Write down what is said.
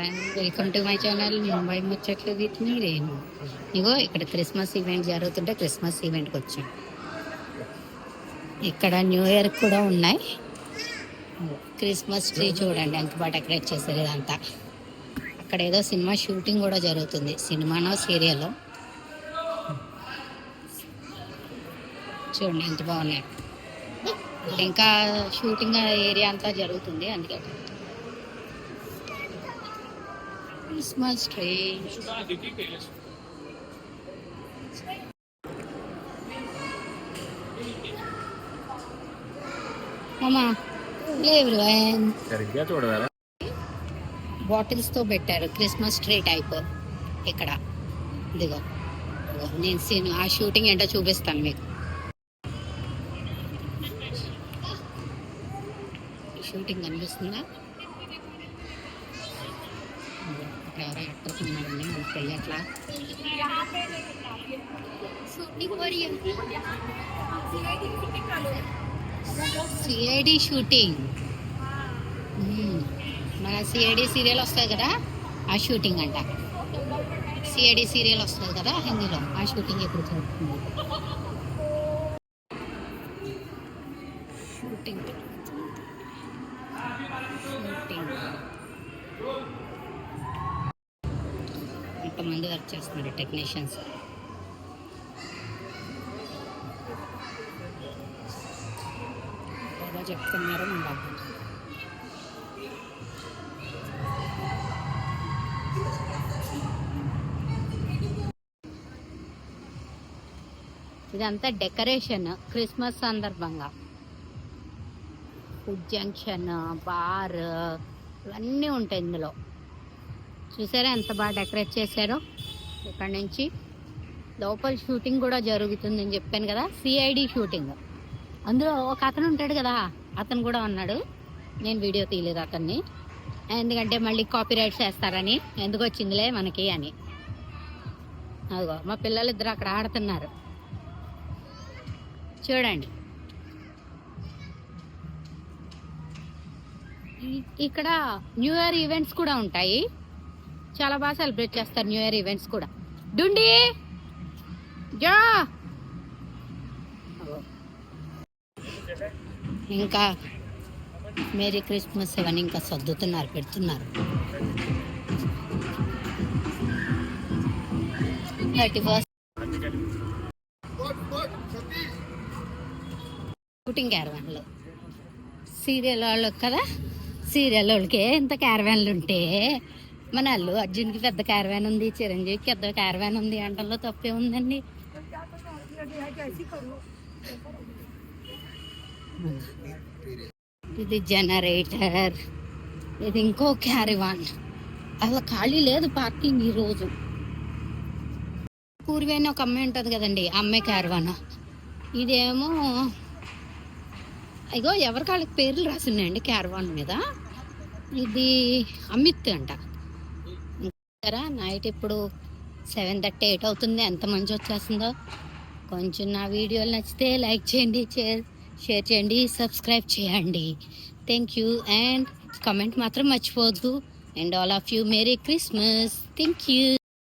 And welcome to my channel Mumbai ముచ్చట్లు with me Renu. ఇగో ఇక్కడ Christmas event జరుగుతుంటే క్రిస్మస్ ఈవెంట్కి వచ్చాం. ఇక్కడ న్యూ ఇయర్ కూడా ఉన్నాయి. క్రిస్మస్ ట్రీ చూడండి ఎంత బాగా డెకరేట్ చేశారు ఇదంతా. అక్కడ ఏదో సినిమా షూటింగ్ కూడా జరుగుతుంది, సినిమానో సీరియల్. చూడండి ఎంత బాగున్నాయి. ఇంకా షూటింగ్ ఏరియా అంతా జరుగుతుంది, అందుకే క్రిస్మస్ ట్రీ. అమ్మా లేవు బాటిల్స్ తో పెట్టారు క్రిస్మస్ ట్రీ టైప్. ఇక్కడ ఇదిగో నేను ఆ షూటింగ్ ఏంటో చూపిస్తాను మీకు. షూటింగ్ కనిపిస్తుందా? ఎవరో యాక్టర్స్ ఉన్నారండి, మనకు తెలియట్లా. సిఐడి షూటింగ్, మన సిఐడి సీరియల్ వస్తుంది కదా ఆ షూటింగ్ అంట. సిఐడి సీరియల్ వస్తుంది కదా హిందీలో, ఆ షూటింగ్ ఎప్పుడు జరుగుతుంది. షూటింగ్ ఎంతమంది వర్క్ చేస్తున్నారు టెక్నీషియన్స్. ఏదో చెప్తున్నారు మన బాబు. ఇదంతా డెకరేషన్ క్రిస్మస్ సందర్భంగా. ఫుడ్ జంక్షన్, బార్ ఇవన్నీ ఉంటాయి ఇందులో. చూసారా ఎంత బాగా డెకరేట్ చేశారో. ఇక్కడ నుంచి లోపల షూటింగ్ కూడా జరుగుతుంది అని చెప్పాను కదా, సిఐడి షూటింగ్. అందులో ఒక అతను ఉంటాడు కదా, అతను కూడా ఉన్నాడు. నేను వీడియో తీయలేదు అతన్ని, ఎందుకంటే మళ్ళీ కాపీ రైట్స్ వేస్తారని. ఎందుకు వచ్చిందిలే మనకి అని. అదిగో మా పిల్లలు ఇద్దరు అక్కడ ఆడుతున్నారు చూడండి. ఇక్కడ న్యూ ఇయర్ ఈవెంట్స్ కూడా ఉంటాయి, చాలా బాగా సెలబ్రేట్ చేస్తారు న్యూ ఇయర్ ఈవెంట్స్ కూడా. డుండి జా. ఇంకా మేరీ క్రిస్మస్ ఇవన్నీ ఇంకా సర్దుతున్నారు, పెడుతున్నారు. 31st shooting క్యారవాన్లో. సీరియల్ వాళ్ళు కదా, సీరియల్ వాళ్ళకి ఎంత క్యారవాన్లు ఉంటే మన అల్లు అర్జున్కి పెద్ద క్యారవాన్ ఉంది, చిరంజీవికి పెద్ద క్యారవాన్ ఉంది అంటల్లో తప్పే ఉందండి. ఇది జనరేటర్, ఇది ఇంకో క్యారవాన్. అసలు ఖాళీ లేదు పార్కింగ్ ఈరోజు. పూర్వీ అని ఒక అమ్మాయి ఉంటుంది కదండి, అమ్మాయి క్యారవాన్. ఇదేమో ఇగో ఎవరి కాళ్ళకి పేర్లు రాస్తున్నాయండి క్యారవాన్ మీద. ఇది అమిత్ అంట. నైట్ ఇప్పుడు 7:30, 8 అవుతుంది. ఎంత మంచి వచ్చేస్తుందో. కొంచెం నా వీడియోలు నచ్చితే లైక్ చేయండి, షేర్ చేయండి, సబ్స్క్రైబ్ చేయండి. Thank you. అండ్ కమెంట్ మాత్రం మర్చిపోవద్దు. And all of you merry Christmas. Thank you.